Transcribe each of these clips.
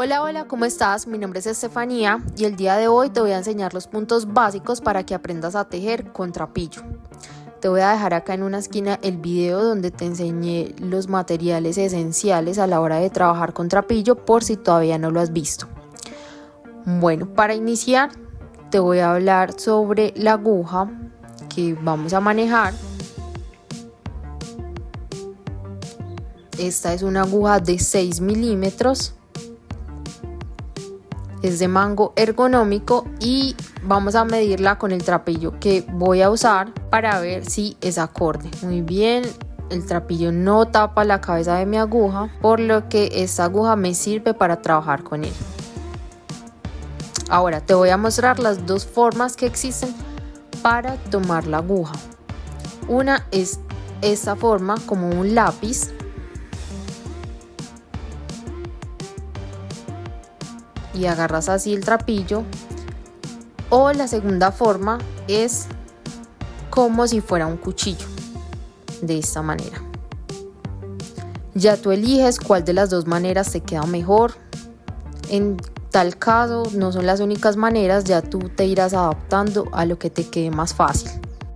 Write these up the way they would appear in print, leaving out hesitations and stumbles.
Hola, hola, ¿cómo estás? Mi nombre es Estefanía y el día de hoy te voy a enseñar los puntos básicos para que aprendas a tejer con trapillo. Te voy a dejar acá en una esquina el video donde te enseñé los materiales esenciales a la hora de trabajar con trapillo por si todavía no lo has visto. Bueno, para iniciar te voy a hablar sobre la aguja que vamos a manejar. Esta es una aguja de 6 milímetros. Es de mango ergonómico y vamos a medirla con el trapillo que voy a usar para ver si es acorde. Muy bien, el trapillo no tapa la cabeza de mi aguja, por lo que esta aguja me sirve para trabajar con él. Ahora te voy a mostrar las dos formas que existen para tomar la aguja. Una es esta forma, como un lápiz. Y agarras así el trapillo, o la segunda forma es como si fuera un cuchillo, de esta manera. Ya tú eliges cuál de las dos maneras te queda mejor. En tal caso no son las únicas maneras, ya tú te irás adaptando a lo que te quede más fácil.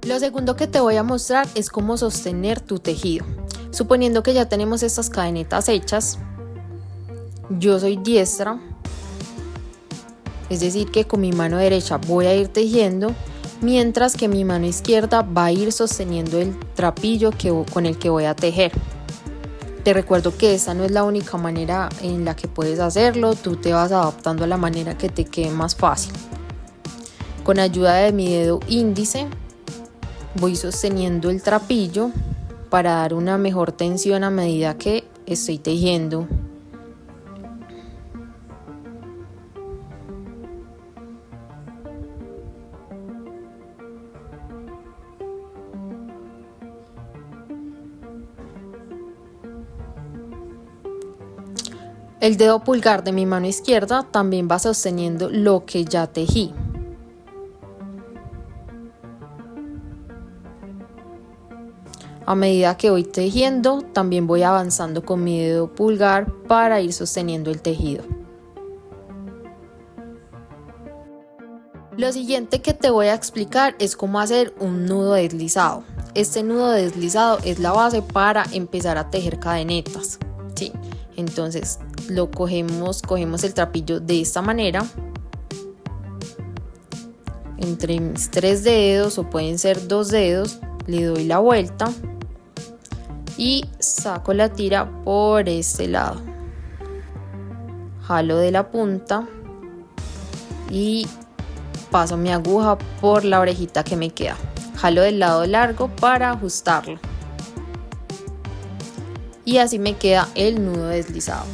Lo segundo que te voy a mostrar es cómo sostener tu tejido. Suponiendo que ya tenemos estas cadenetas hechas, yo soy diestra. Es decir, que con mi mano derecha voy a ir tejiendo, mientras que mi mano izquierda va a ir sosteniendo el trapillo con el que voy a tejer. Te recuerdo que esta no es la única manera en la que puedes hacerlo, tú te vas adaptando a la manera que te quede más fácil. Con ayuda de mi dedo índice voy sosteniendo el trapillo para dar una mejor tensión a medida que estoy tejiendo. El dedo pulgar de mi mano izquierda también va sosteniendo lo que ya tejí. A medida que voy tejiendo, también voy avanzando con mi dedo pulgar para ir sosteniendo el tejido. Lo siguiente que te voy a explicar es cómo hacer un nudo deslizado. Este nudo deslizado es la base para empezar a tejer cadenetas, ¿sí? Entonces cogemos el trapillo de esta manera, entre mis 3 dedos o pueden ser 2 dedos, le doy la vuelta y saco la tira por este lado, jalo de la punta y paso mi aguja por la orejita que me queda, jalo del lado largo para ajustarlo y así me queda el nudo deslizado.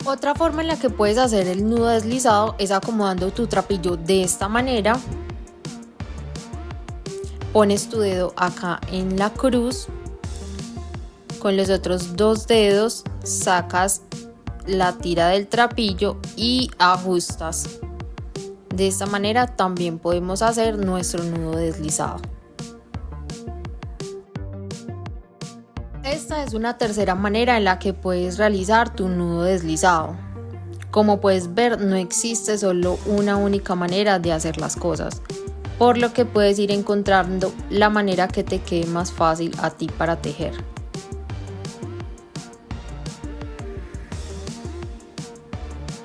Otra forma en la que puedes hacer el nudo deslizado es acomodando tu trapillo de esta manera. Pones tu dedo acá en la cruz, con los otros 2 dedos sacas la tira del trapillo y ajustas. De esta manera también podemos hacer nuestro nudo deslizado. Esta es una tercera manera en la que puedes realizar tu nudo deslizado. Como puedes ver, no existe solo una única manera de hacer las cosas, por lo que puedes ir encontrando la manera que te quede más fácil a ti para tejer.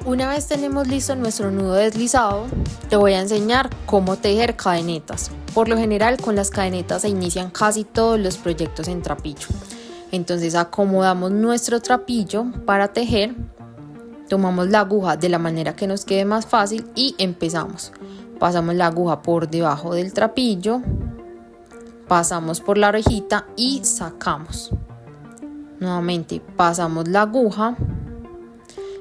Una vez tenemos listo nuestro nudo deslizado, te voy a enseñar cómo tejer cadenetas. Por lo general, con las cadenetas se inician casi todos los proyectos en trapillo. Entonces acomodamos nuestro trapillo para tejer, tomamos la aguja de la manera que nos quede más fácil y empezamos. Pasamos la aguja por debajo del trapillo, pasamos por la orejita y sacamos. Nuevamente pasamos la aguja,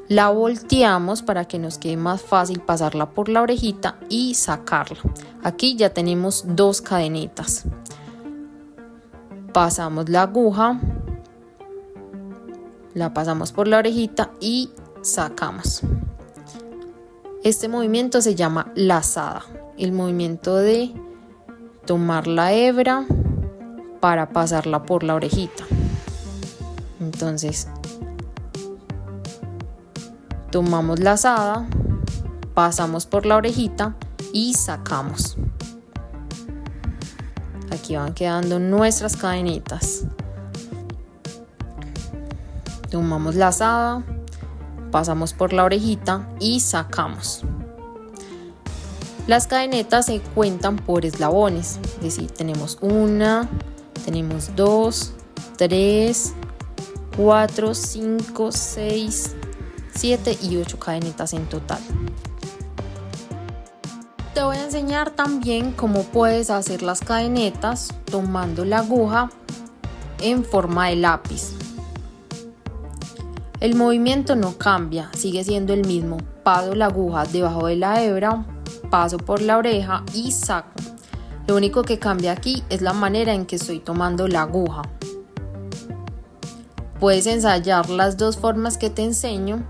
la volteamos para que nos quede más fácil pasarla por la orejita y sacarla. Aquí ya tenemos 2 cadenetas. Pasamos la aguja, la pasamos por la orejita y sacamos. Este movimiento se llama lazada, el movimiento de tomar la hebra para pasarla por la orejita. Entonces tomamos lazada, pasamos por la orejita y sacamos. Aquí van quedando nuestras cadenitas. Tomamos lazada, pasamos por la orejita y sacamos. Las cadenetas se cuentan por eslabones, es decir, tenemos 1, tenemos 2, 3, 4, 5, 6, 7 y 8 cadenetas en total. Te voy a enseñar también cómo puedes hacer las cadenetas tomando la aguja en forma de lápiz. El movimiento no cambia, sigue siendo el mismo. Paso la aguja debajo de la hebra, paso por la oreja y saco. Lo único que cambia aquí es la manera en que estoy tomando la aguja. Puedes ensayar las dos formas que te enseño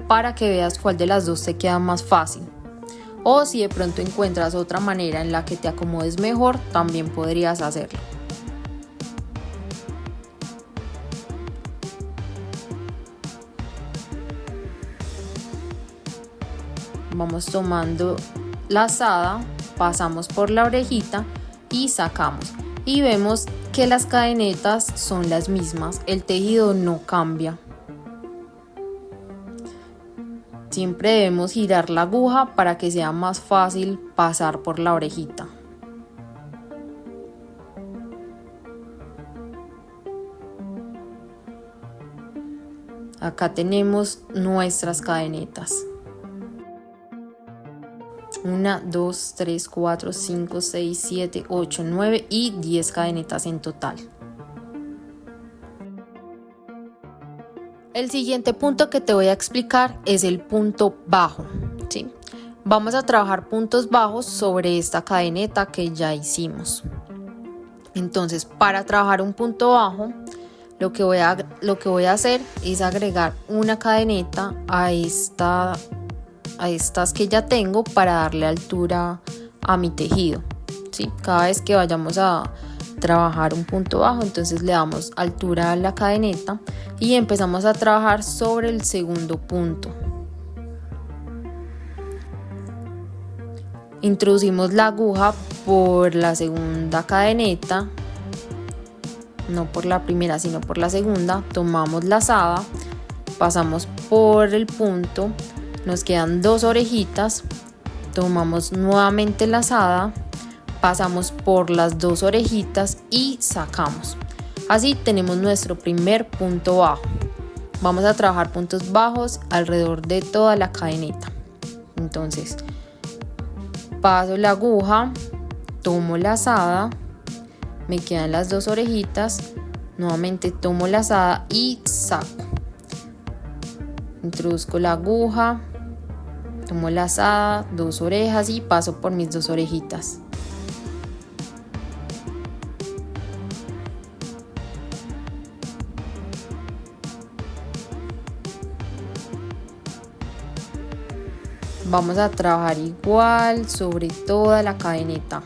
para que veas cuál de las dos te queda más fácil. O si de pronto encuentras otra manera en la que te acomodes mejor, también podrías hacerlo. Vamos tomando lazada, pasamos por la orejita y sacamos. Y vemos que las cadenetas son las mismas, el tejido no cambia. Siempre debemos girar la aguja para que sea más fácil pasar por la orejita. Acá tenemos nuestras cadenetas. 1, 2, 3, 4, 5, 6, 7, 8, 9 y 10 cadenetas en total. El siguiente punto que te voy a explicar es el punto bajo, ¿sí? Vamos a trabajar puntos bajos sobre esta cadeneta que ya hicimos. Entonces, para trabajar un punto bajo, lo que voy a hacer es agregar una cadeneta a estas que ya tengo para darle altura a mi tejido, ¿sí? Cada vez que vayamos a trabajar un punto bajo, entonces le damos altura a la cadeneta y empezamos a trabajar sobre el segundo punto. Introducimos la aguja por la segunda cadeneta, no por la primera sino por la segunda, tomamos lazada, pasamos por el punto, nos quedan 2 orejitas, tomamos nuevamente lazada, pasamos por las 2 orejitas y sacamos. Así tenemos nuestro primer punto bajo. Vamos a trabajar puntos bajos alrededor de toda la cadeneta. Entonces, paso la aguja, tomo lazada, me quedan las 2 orejitas, nuevamente tomo lazada y saco. Introduzco la aguja, tomo lazada, 2 orejas y paso por mis 2 orejitas. Vamos a trabajar igual sobre toda la cadeneta.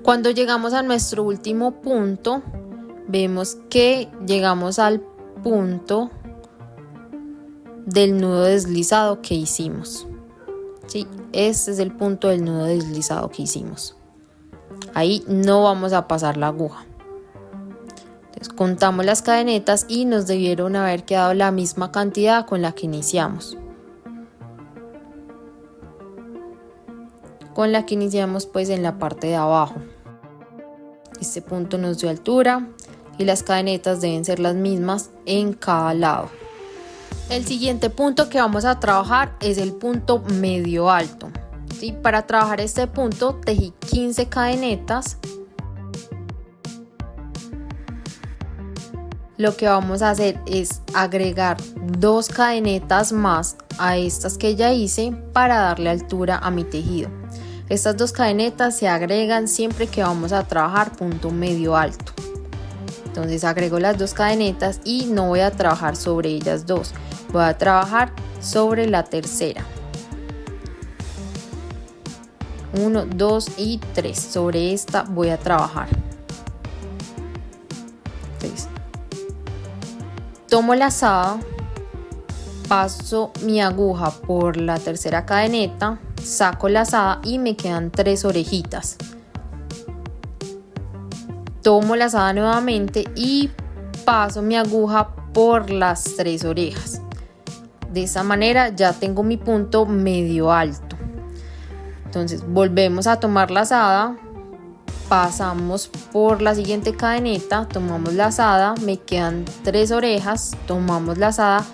Cuando llegamos a nuestro último punto, vemos que llegamos al punto del nudo deslizado que hicimos. ¿Sí? Este es el punto del nudo deslizado que hicimos. Ahí no vamos a pasar la aguja. Entonces, contamos las cadenetas y nos debieron haber quedado la misma cantidad con la que iniciamos. Con la que iniciamos pues en la parte de abajo. Este punto nos dio altura y las cadenetas deben ser las mismas en cada lado. El siguiente punto que vamos a trabajar es el punto medio alto. ¿Sí? Para trabajar este punto tejí 15 cadenetas. Lo que vamos a hacer es agregar 2 cadenetas más a estas que ya hice para darle altura a mi tejido. Estas 2 cadenetas se agregan siempre que vamos a trabajar punto medio alto. Entonces agrego las 2 cadenetas y no voy a trabajar sobre ellas 2. Voy a trabajar sobre la tercera. 1, 2 y 3. Sobre esta voy a trabajar. Entonces, tomo la lazada, paso mi aguja por la tercera cadeneta, saco la lazada y me quedan 3 orejitas. Tomo la lazada nuevamente y paso mi aguja por las 3 orejas. De esa manera ya tengo mi punto medio alto. Entonces volvemos a tomar la lazada, pasamos por la siguiente cadeneta, tomamos la lazada, me quedan 3 orejas, tomamos la lazada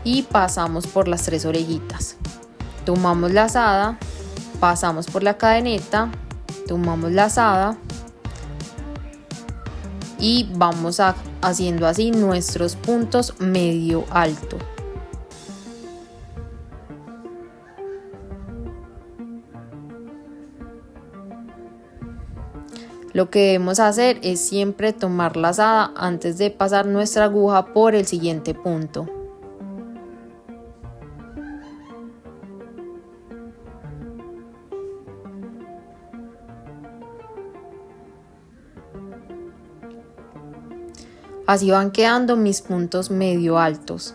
y pasamos por las 3 orejitas. Tomamos la lazada, pasamos por la cadeneta, tomamos la lazada y vamos haciendo así nuestros puntos medio alto. Lo que debemos hacer es siempre tomar la lazada antes de pasar nuestra aguja por el siguiente punto. Así van quedando mis puntos medio altos.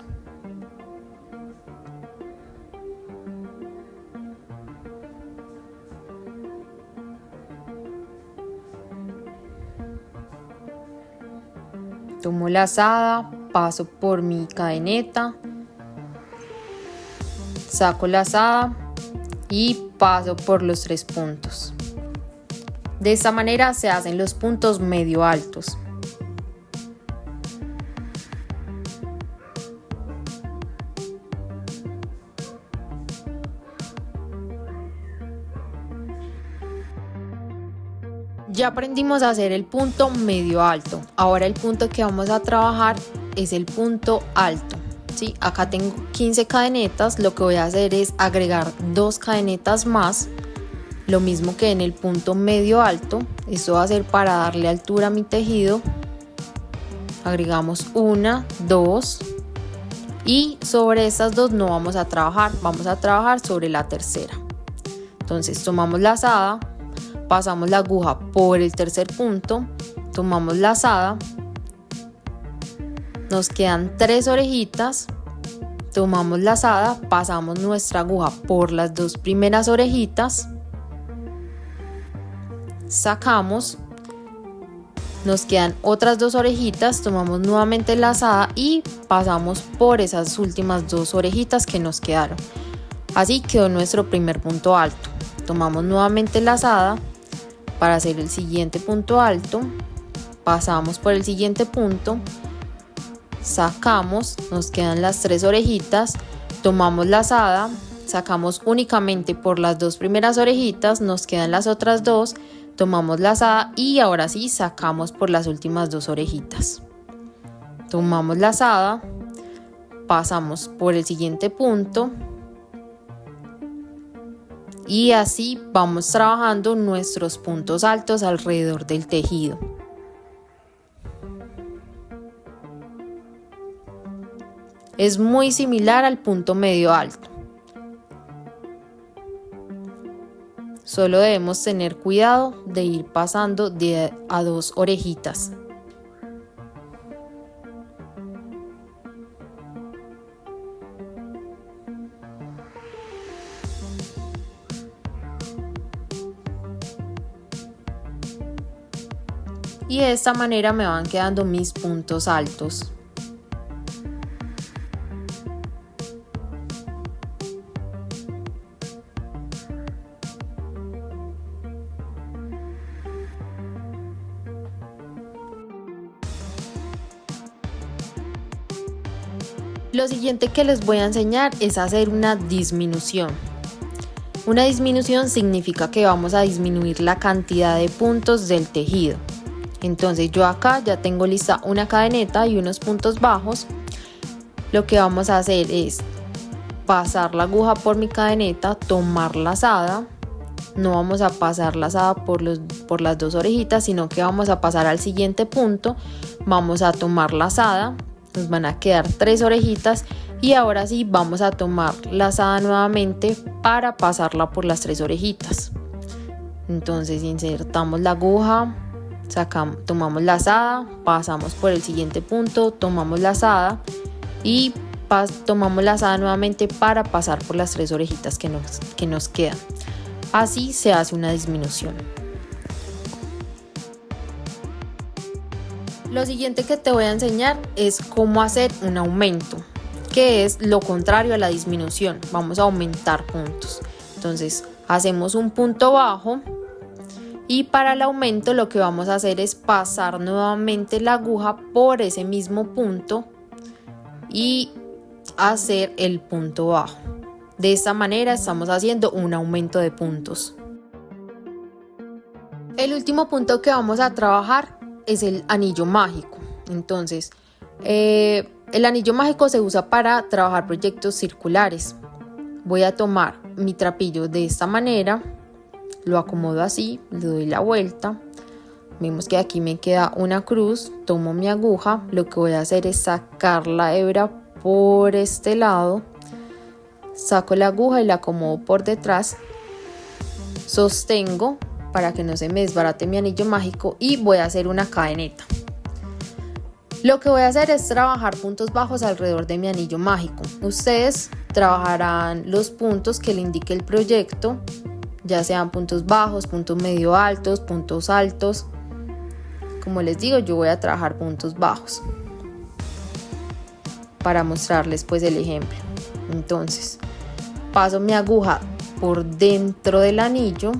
Tomo la lazada, paso por mi cadeneta, saco la lazada y paso por los 3 puntos. De esta manera se hacen los puntos medio altos. Ya aprendimos a hacer el punto medio alto. Ahora el punto que vamos a trabajar es el punto alto. ¿Sí? Acá tengo 15 cadenetas. Lo que voy a hacer es agregar 2 cadenetas más. Lo mismo que en el punto medio alto. Esto va a ser para darle altura a mi tejido. Agregamos 1, 2. Y sobre estas 2 no vamos a trabajar. Vamos a trabajar sobre la tercera. Entonces tomamos la lazada. Pasamos la aguja por el tercer punto, tomamos la lazada, nos quedan 3 orejitas, tomamos la lazada, pasamos nuestra aguja por las 2 primeras orejitas, sacamos, nos quedan otras 2 orejitas, tomamos nuevamente la lazada y pasamos por esas últimas 2 orejitas que nos quedaron. Así quedó nuestro primer punto alto. Tomamos nuevamente la lazada para hacer el siguiente punto alto, pasamos por el siguiente punto, sacamos, nos quedan las 3 orejitas, tomamos la lazada, sacamos únicamente por las 2 primeras orejitas, nos quedan las otras 2, tomamos la lazada y ahora sí sacamos por las últimas 2 orejitas. Tomamos la lazada, pasamos por el siguiente punto, y así vamos trabajando nuestros puntos altos alrededor del tejido. Es muy similar al punto medio alto. Solo debemos tener cuidado de ir pasando de a 2 orejitas. Y de esta manera me van quedando mis puntos altos. Lo siguiente que les voy a enseñar es hacer una disminución. Una disminución significa que vamos a disminuir la cantidad de puntos del tejido. Entonces yo acá ya tengo lista una cadeneta y unos puntos bajos. Lo que vamos a hacer es pasar la aguja por mi cadeneta, tomar la lazada. No vamos a pasar la lazada por las 2 orejitas, sino que vamos a pasar al siguiente punto. Vamos a tomar la lazada, nos van a quedar 3 orejitas Y ahora sí vamos a tomar lazada nuevamente para pasarla por las 3 orejitas. Entonces insertamos la aguja, tomamos lazada, pasamos por el siguiente punto, tomamos lazada y tomamos lazada nuevamente para pasar por las 3 orejitas que nos quedan. Así se hace una disminución. Lo siguiente que te voy a enseñar es cómo hacer un aumento, que es lo contrario a la disminución. Vamos a aumentar puntos. Entonces hacemos un punto bajo y para el aumento lo que vamos a hacer es pasar nuevamente la aguja por ese mismo punto y hacer el punto bajo. De esta manera estamos haciendo un aumento de puntos. El último punto que vamos a trabajar es el anillo mágico. Entonces el anillo mágico se usa para trabajar proyectos circulares. Voy a tomar mi trapillo de esta manera, lo acomodo así, le doy la vuelta. Vemos que aquí me queda una cruz, tomo mi aguja, lo que voy a hacer es sacar la hebra por este lado, saco la aguja y la acomodo por detrás, sostengo para que no se me desbarate mi anillo mágico y voy a hacer una cadeneta. Lo que voy a hacer es trabajar puntos bajos alrededor de mi anillo mágico. Ustedes trabajarán los puntos que le indique el proyecto, ya sean puntos bajos, puntos medio altos, puntos altos. Como les digo, yo voy a trabajar puntos bajos para mostrarles pues el ejemplo. Entonces, paso mi aguja por dentro del anillo.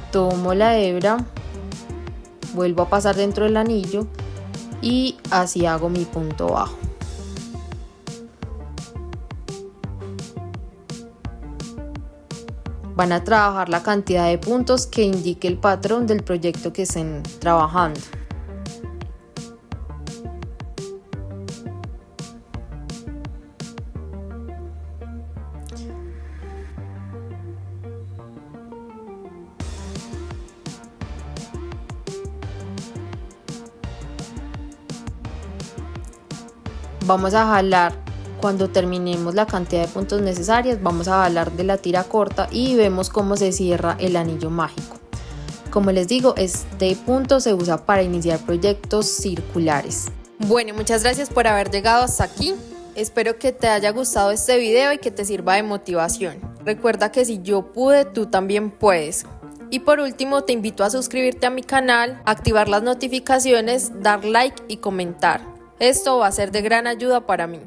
Tomo la hebra, vuelvo a pasar dentro del anillo y así hago mi punto bajo. Van a trabajar la cantidad de puntos que indique el patrón del proyecto que estén trabajando. Vamos a jalar, cuando terminemos la cantidad de puntos necesarias, vamos a jalar de la tira corta y vemos cómo se cierra el anillo mágico. Como les digo, este punto se usa para iniciar proyectos circulares. Bueno, muchas gracias por haber llegado hasta aquí. Espero que te haya gustado este video y que te sirva de motivación. Recuerda que si yo pude, tú también puedes. Y por último, te invito a suscribirte a mi canal, activar las notificaciones, dar like y comentar. Esto va a ser de gran ayuda para mí.